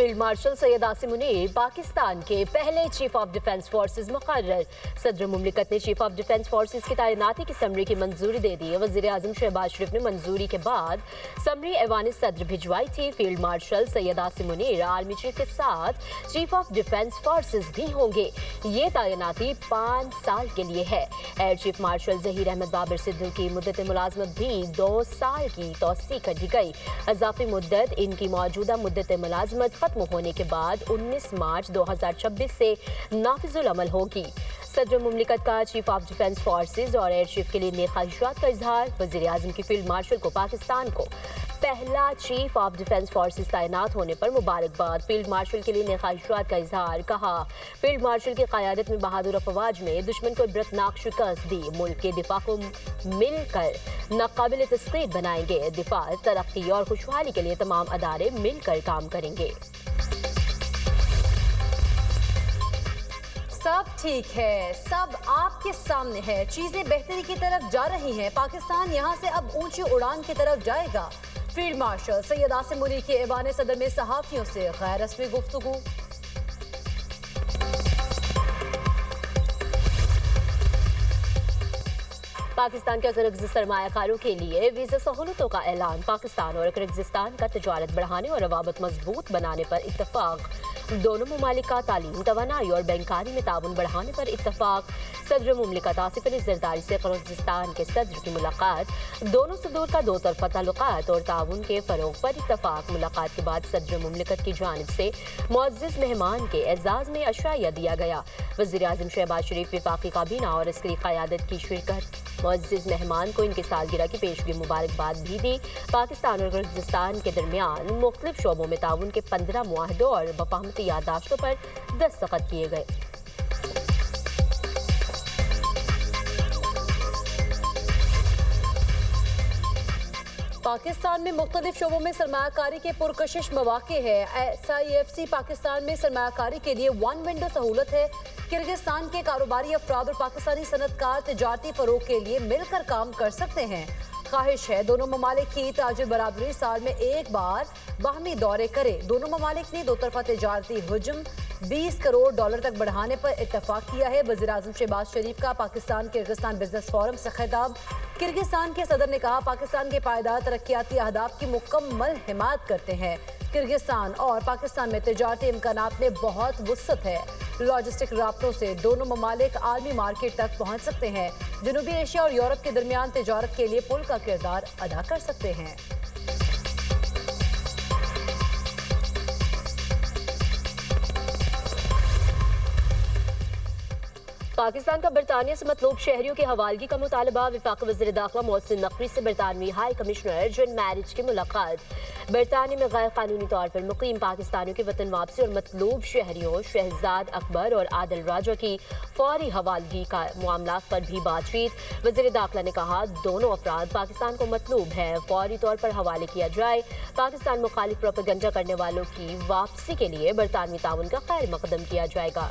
Field marshal Syed Asim Munir Pakistan के पहले chief of defence forces मुकर्रर। सदर मुमलिकत ने चीफ ऑफ डिफेंस फोर्सेज की तैनाती की समरी की मंजूरी दे दी है। वज़ीर आज़म शहबाज शरीफ ने मंजूरी के बाद समरी ऐवान सदर भिजवाई थी। Field marshal Syed Asim Munir army chief के साथ चीफ ऑफ डिफेंस फोर्सेज भी होंगे। ये तैनाती 5 साल के लिए है। Air chief marshal Zaheer Ahmed Babar Sidhu की मुद्दत मुलाजमत भी 2 साल की तौसी कर दी गई। अज़ाफ़ी मुद्दत इनकी मौजूदा मुद्दत मुलाजमत खत्म होने के बाद 19 मार्च 2026 से नाफिजुल अमल होगी। सदर मुमलिकत का चीफ ऑफ डिफेंस फोर्सेज और एयर चीफ के लिए नेक ख्वाहिशात का इजहार। वज़ीर आज़म की फील्ड मार्शल को पाकिस्तान को पहला चीफ ऑफ डिफेंस फोर्सेज तैनात होने पर मुबारकबाद। फील्ड मार्शल के लिए नेक ख्वाहिशात का इजहार। कहा, फील्ड मार्शल की क़यादत में बहादुर अफवाज ने दुश्मन को इबरतनाक शिकस्त दी। मुल्क के दिफा को मिलकर नाकाबिल तस्कीर बनाएंगे। दिफा, तरक्की और खुशहाली के लिए तमाम अदारे मिलकर काम करेंगे। सब ठीक है, सब आपके सामने है, चीजें बेहतरी की तरफ जा रही हैं। पाकिस्तान यहां से अब ऊंची उड़ान की तरफ जाएगा। फील्ड मार्शल सैयद आसिम मुनीर के ऐवान सदर में सहाफियों से गैर रस्मी गुफ्तगू। पाकिस्तान के किर्गिज़ सरमायाकारों के लिए वीज़ा सहूलतों का ऐलान। पाकिस्तान और किर्गिज़स्तान का तिजारत बढ़ाने और रवाबत मजबूत बनाने पर इत्तफाक। दोनों ममालिक का तालीम, तवानाई और बैंकारी में ताउन बढ़ाने पर इत्तफाक। सदर मुमलिकत आसिफ अली ज़रदारी से किर्गिज़स्तान के सदर की मुलाकात। दोनों सदूर का 2 तरफ़ा ताल्लुकात और ताउन के फ़रोग़ पर इत्तफाक। मुलाकात के बाद सदर मुमलिकत की जानिब से मुअज़्ज़ज़ मेहमान के एज़ाज़ में अशाया दिया गया। वज़ीर आज़म शहबाज शरीफ, वफ़ाक़ी काबीना और अस्करी क़यादत की शिरकत। मुअज़्ज़ज़ मेहमान को इनकी सालगिरह की पेशगी मुबारकबाद भी दी। पाकिस्तान और किर्गिज़स्तान के दरमियान मुख्तलिफ शोबों में ताउन के 15 मुआहदों और वफ़ाक़ती याददाश्तों पर दस्तखत किए गए। पाकिस्तान में मुख्तलिफ शोबों में सरमायाकारी के पुरकशिश मौके है। SIFC पाकिस्तान में सरमायाकारी के लिए 1 विंडो सहूलत है। किर्गिस्तान के कारोबारी अफराद और पाकिस्तानी सनतकार तिजारती फरोग के लिए मिलकर काम कर सकते हैं। ख्वाहिश है दोनों ममालिक की ताजिर बराबरी साल में एक बार बाहमी दौरे करे। दोनों ममालिक ने 2 तरफ़ा तिजारती हुजम $20 करोड़ तक बढ़ाने पर इत्तफाक किया है। वज़ीर आज़म शहबाज शरीफ का पाकिस्तान किर्गिस्तान बिजनेस फोरम से खिताब। किर्गिस्तान के सदर ने कहा, पाकिस्तान के पायदार तरक्याती अहदाफ की मुकम्मल हिमायत करते हैं। किर्गिस्तान और पाकिस्तान में तिजारती इम्कानात में बहुत वुसअत है। लॉजिस्टिक राब्तों से दोनों ममालिक आलमी मार्केट तक पहुँच सकते हैं। जनूबी एशिया और यूरोप के दरमियान तिजारत के लिए पुल का किरदार अदा कर सकते हैं। पाकिस्तान का बरतानिया से मतलूब शहरियों की हवालगी का मुतालबा। वफाकी वज़ीर दाखिला मोहसिन नकवी से बरतानवी हाई कमिश्नर जन मैरिज की मुलाकात। बरतानिया में गैर कानूनी तौर पर मुकीम पाकिस्तानियों की वतन वापसी और मतलूब शहरियों शहजाद अकबर और आदिल राजा की फौरी हवालगी का मामलात पर भी बातचीत। वज़ीर दाखिला ने कहा, दोनों अफराद पाकिस्तान को मतलूब है, फौरी तौर पर हवाले किया जाए। पाकिस्तान मुखालिफ प्रोपेगेंडा करने वालों की वापसी के लिए बरतानवी ताउन का खैर मकदम किया जाएगा।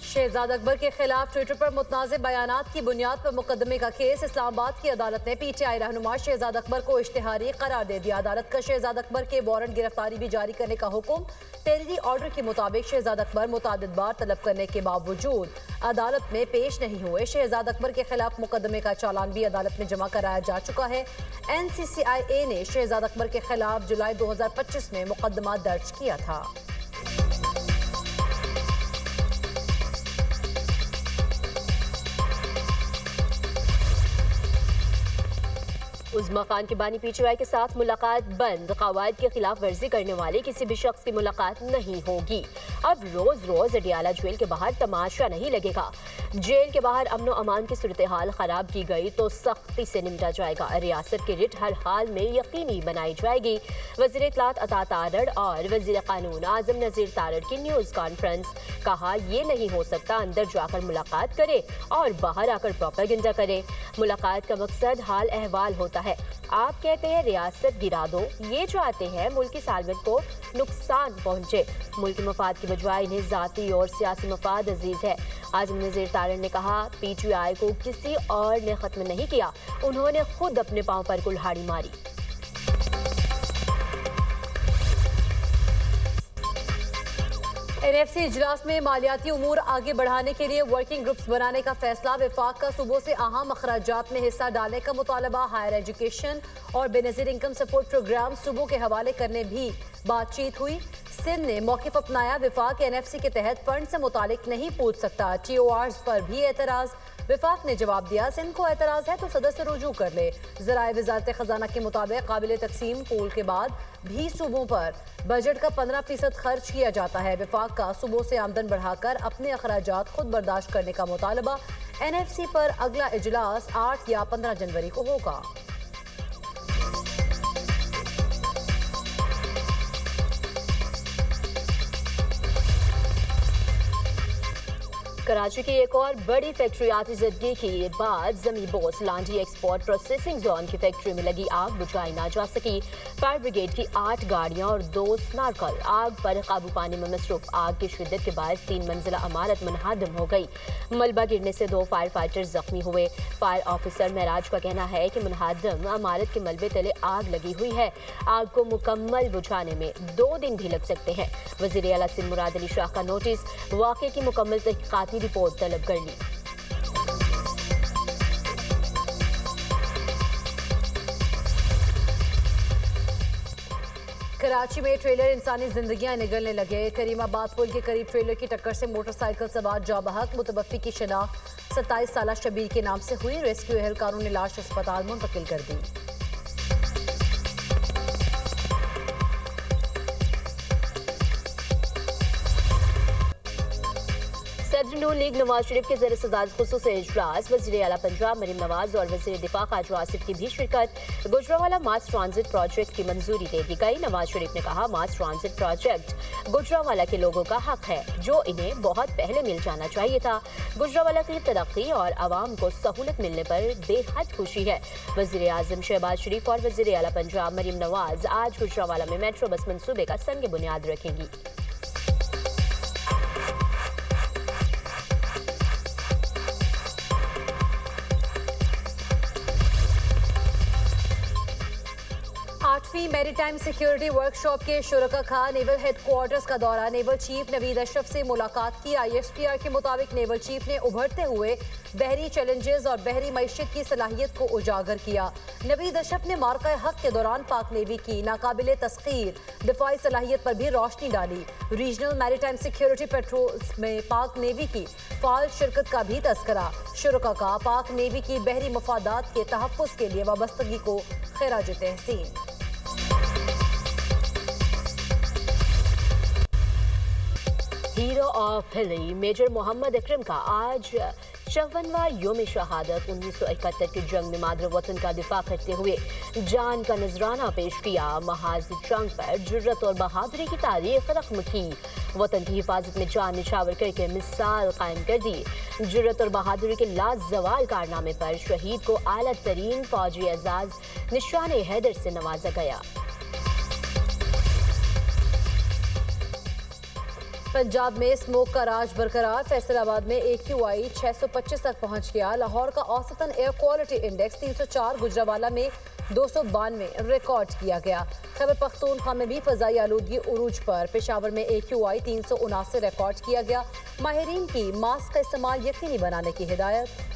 शहजाद अकबर के खिलाफ ट्विटर पर मुतनाज़िब बयानात की बुनियाद पर मुकदमे का केस। इस्लामाबाद की अदालत ने PTI रहनुमा शहजाद अकबर को इश्तिहारी करार दे दिया। अदालत का शहजाद अकबर के वारंट गिरफ्तारी भी जारी करने का हुक्म। तहरीरी ऑर्डर के मुताबिक शहजाद अकबर मुतादिद बार तलब करने के बावजूद अदालत में पेश नहीं हुए। शहजाद अकबर के खिलाफ मुकदमे का चालान भी अदालत में जमा कराया जा चुका है। NCCIA ने शहजाद अकबर के खिलाफ जुलाई 2025 में मुकदमा दर्ज किया था। उज़्मा खान के बानी PTI के साथ मुलाकात बंद। क़वायद की खिलाफ वर्जी करने वाले किसी भी शख्स की मुलाकात नहीं होगी। अब रोज रोज अडियाला जेल के बाहर तमाशा नहीं लगेगा। जेल के बाहर अमन अमान की सूरत हाल खराब की गई तो सख्ती से निपटा जाएगा। रियासत की रिट हर हाल में यकीनी बनाई जाएगी। वज़ीर इत्तलात अता तारड़ और वज़ीर कानून आज़म नज़ीर तारड़ की न्यूज़ कॉन्फ्रेंस। कहा, ये नहीं हो सकता अंदर जाकर मुलाकात करे और बाहर आकर प्रोपेगेंडा करे। मुलाकात का मकसद हाल अहवाल होता है। आप कहते हैं रियासत गिरा दो, ये चाहते हैं मुल्क की सालमत को नुकसान पहुंचे। मुल्क के मफाद की बजाय इन्हें जाती और सियासी मफाद अजीज है। आज़म नज़ीर तारण ने कहा, PTI को किसी और ने खत्म नहीं किया, उन्होंने खुद अपने पांव पर कुल्हाड़ी मारी। NFC इजलास में मालियाती उमूर आगे बढ़ाने के लिए वर्किंग ग्रुप्स बनाने का फैसला। वफाक का सूबों से अहम अखराजात में हिस्सा डालने का मुतालबा। हायर एजुकेशन और बेनज़ीर इनकम सपोर्ट प्रोग्राम सूबों के हवाले करने भी बातचीत हुई। सिंध ने मौक़िफ़ अपनाया, वफाक NFC के तहत फंड से मुतालिक नहीं पूछ सकता। TORs पर भी एतराज़। वफाक ने जवाब दिया, सिंध को एतराज़ है तो सदस्य रुजू कर ले। ज़राए वज़ारत ख़जाना के मुताबिक काबिल तकसीम पूल के बाद भी सूबों पर बजट का 15% खर्च किया जाता है। वफाक का सूबों से आमदन बढ़ाकर अपने अखराजात खुद बर्दाश्त करने का मुतालबा। NFC पर अगला इजलास 8 या 15 जनवरी को होगा। कराची की एक और बड़ी फैक्ट्री आतिशज़दगी के बाद ज़मी बोस लांडी एक्सपोर्ट प्रोसेसिंग जोन की फैक्ट्री में लगी आग बुझाई ना जा सकी। फायर ब्रिगेड की 8 गाड़ियां और 2 स्नार्कल आग पर काबू पाने में मसरूफ। आग की शिद्दत के बाद 3 मंजिला इमारत मुनहदम हो गई। मलबा गिरने से 2 फायर फाइटर्स जख्मी हुए। फायर ऑफिसर महराज का कहना है कि मुनहदम इमारत के मलबे तले आग लगी हुई है। आग को मुकम्मल बुझाने में 2 दिन भी लग सकते हैं। वज़ीर आला सिंध मुराद अली शाह का नोटिस, वाक़े की मुकम्मल तहक़ीक़ाती रिपोर्ट तलब कर ली। कराची में ट्रेलर इंसानी जिंदगियां निगलने लगे। करीमाबाद पुल के करीब ट्रेलर की टक्कर से मोटरसाइकिल सवार जाबहक। मुतवफ़्फ़ी की शनाख्त 27 साला शबीर के नाम से हुई। रेस्क्यू एहलकारों ने लाश अस्पताल मुंतकिल कर दी। सदर नून लीग नवाज शरीफ के ज़ेर सदारत खुसूसी इजलास। वज़ीर आला पंजाब मरीम नवाज और वज़ीर दिफा ख़ाजा आसिफ की भी शिरकत। गुजरावाला मास ट्रांजिट प्रोजेक्ट की मंजूरी दे दी गई। नवाज शरीफ ने कहा, मास ट्रांजिट प्रोजेक्ट गुजरावाला के लोगों का हक है, जो इन्हें बहुत पहले मिल जाना चाहिए था। गुजरावाला की तरक्की और आवाम को सहूलत मिलने पर बेहद खुशी है। वज़ीर आज़म शहबाज शरीफ और वज़ीर आला पंजाब मरीम नवाज आज गुजरावाला में मेट्रो बस मंसूबे का संग बुनियाद रखेंगी। आठवीं मैरीटाइम सिक्योरिटी वर्कशॉप के शुरका का नेवल हेडक्वार्टर्स का दौरा। नेवल चीफ नवीद अशरफ से मुलाकात की। ISPR के मुताबिक नेवल चीफ ने उभरते हुए बहरी चैलेंजेस और बहरी मईशत की सलाहियत को उजागर किया। नवीद अशरफ ने मार्का हक के दौरान पाक नेवी की नाकाबिले तस्खीर दिफाई सलाहियत पर भी रोशनी डाली। रीजनल मैरीटाइम सिक्योरिटी पेट्रोल्स में पाक नेवी की फाल शिरकत का भी तस्करा। शुरका का पाक नेवी की बहरी मफादात के तहफ़्फ़ुज़ के लिए वाबस्तगी को खिराज तहसीन। हीरो ऑफ हिली मेजर मोहम्मद अकरम का आज 54वां योम शहादत। 1971 की जंग में मादर वतन का दिफा करते हुए जान का नजराना पेश किया। महाज जंग पर जुर्रत और बहादुरी की तारीख रकम की। वतन की हिफाजत में जान निछावर करके मिसाल कायम कर दी। जुर्रत और बहादुरी के लाजवाल कारनामे पर शहीद को आला तरीन फौजी एजाज निशान हैदर से नवाजा गया। पंजाब में स्मोक का राज बरकरार। फैसलाबाद में AQI 625 तक पहुंच गया। लाहौर का औसतन एयर क्वालिटी इंडेक्स 304, गुजरावाला में 292 रिकॉर्ड किया गया। खैबर पख्तूनख्वा में भी फ़ज़ाई आलूदगी उरूज पर। पेशावर में AQI 379 रिकॉर्ड किया गया। माहिरीन की मास्क का इस्तेमाल यकीनी बनाने की हिदायत।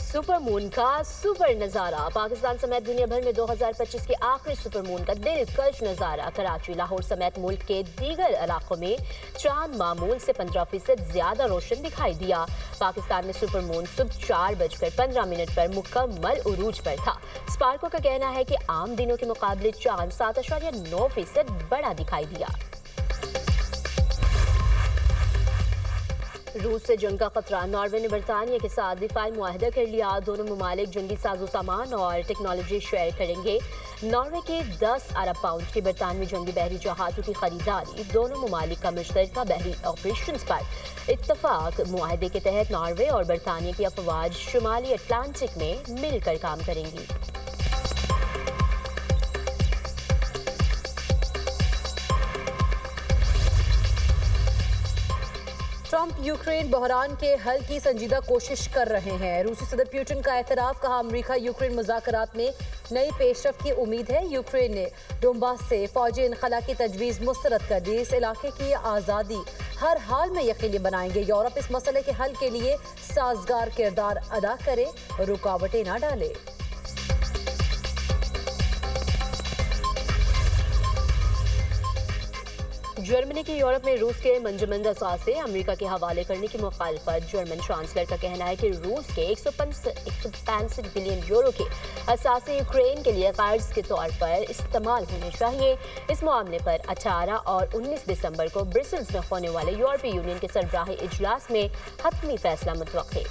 सुपर मून का सुपर नज़ारा। पाकिस्तान समेत दुनिया भर में 2025 के आखिरी सुपर मून का दिलकश नज़ारा। कराची, लाहौर समेत मुल्क के दीगर इलाकों में चांद मामूल से 15% ज्यादा रोशन दिखाई दिया। पाकिस्तान में सुपर मून सुबह 4:15 पर मुकम्मल उरूज पर था। स्पार्को का कहना है कि आम दिनों के मुकाबले चांद 7.9% बड़ा दिखाई दिया। रूस से जंग का खतरा। नॉर्वे ने बरतानिया के साथ दिफाई मुआहदा कर लिया। दोनों ममालिक जंगी साजो सामान और टेक्नोलॉजी शेयर करेंगे। नॉर्वे के 10 अरब पाउंड की बरतानवी जंगी बहरी जहाज़ों की खरीदारी। दोनों ममालिक का मुश्तरका बहरी ऑपरेशन पर इत्तफाक। मुआहदे के तहत नॉर्वे और बरतानिया की अफवाज शुमाली अटलांटिक में मिलकर काम करेंगी। ट्रंप यूक्रेन बहरान के हल की संजीदा कोशिश कर रहे हैं। रूसी सदर पुतिन का एतराफ, कहा अमेरिका यूक्रेन मुज़ाकरात में नई पेशरफ की उम्मीद है। यूक्रेन ने डोंबास से फौजी इनखला की तजवीज़ मुस्तरद कर दी। इस इलाके की आज़ादी हर हाल में यकीनी बनाएंगे। यूरोप इस मसले के हल के लिए साजगार किरदार अदा करे, रुकावटें न डाले। जर्मनी की यूरोप में रूस के मंजमंद असासे अमेरिका के हवाले करने की मुखालफत। जर्मन चांसलर का कहना है कि रूस के 165 बिलियन यूरो के असासे यूक्रेन के लिए कर्ज के तौर पर इस्तेमाल होने चाहिए। इस मामले पर 18 और 19 दिसंबर को ब्रसेल्स में होने वाले यूरोपीय यूनियन के सरबराही इजलास में हतमी फैसला मुतवक्किल।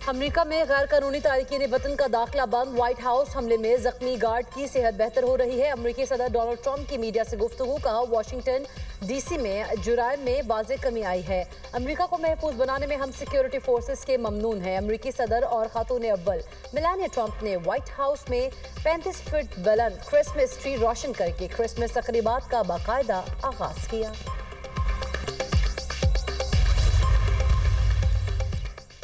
अमेरिका में गैर कानूनी तारकीन वतन का दाखिला बंद। व्हाइट हाउस हमले में जख्मी गार्ड की सेहत बेहतर हो रही है। अमेरिकी सदर डोनाल्ड ट्रंप की मीडिया से गुफ्तगू, कहा वाशिंगटन डीसी में जुराइम में वाज़े कमी आई है। अमेरिका को महफूज बनाने में हम सिक्योरिटी फोर्सेस के ममनून हैं। अमेरिकी सदर और खातून अव्वल मेलानिया ट्रंप ने व्हाइट हाउस में 35 फीट बुलंद क्रिसमस ट्री रोशन करके क्रिसमस तकरीबात का बाकायदा आगाज किया।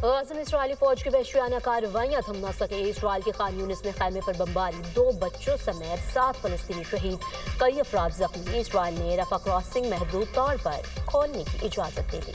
गाज़ा में इस्राएली फौज की वहशियाना कार्रवाइयां थम न सके। इस्राएल के खान यूनिस में खैमे पर बमबारी, 2 बच्चों समेत 7 फलस्तीनी शहीद, कई अफराद जख्मी। इस्राएल ने रफा क्रॉसिंग महदूद तौर पर खोलने की इजाजत दे दी।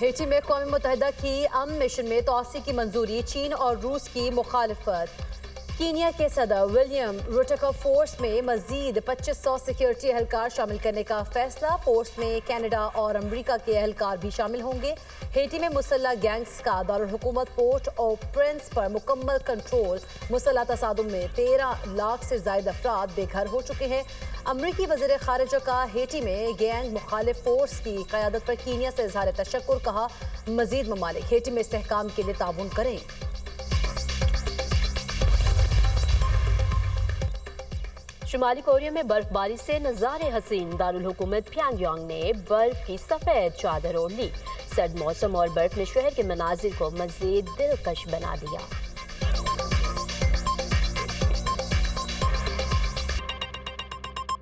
हेटी में क़ौम मुत्तहिदा की अमन मिशन में तोसी की मंजूरी, चीन और रूस की मुखालिफत। कीनिया के सदर विलियम रूटो का फोर्स में मजीद 2500 सिक्योरिटी एहलकार शामिल करने का फैसला। फोर्स में कनाडा और अमेरिका के एहलकार भी शामिल होंगे। हेटी में मुसल्ला गैंग्स का दारुल हुकूमत पोर्ट और प्रिंस पर मुकम्मल कंट्रोल। मुसल्ला तसादुम में 13 लाख से ज्यादा अफराद बेघर हो चुके हैं। अमरीकी वज़ीर ख़ारिजा का हेटी में गैंग मुखालिफ फोर्स की क़यादत पर कीनिया से इज़हार तशक्कुर, कहा मजीद ममालिक हेटी में इस्तेहकाम के लिए ताउन करें। शुमाली कोरिया में बर्फबारी से नज़ारे हसीन। दारुल हुकूमत प्यांगयांग ने बर्फ की सफेद चादर ओढ़ ली। सर्द मौसम और बर्फ ने शहर के मनाजिर को मज़ीद दिलकश बना दिया।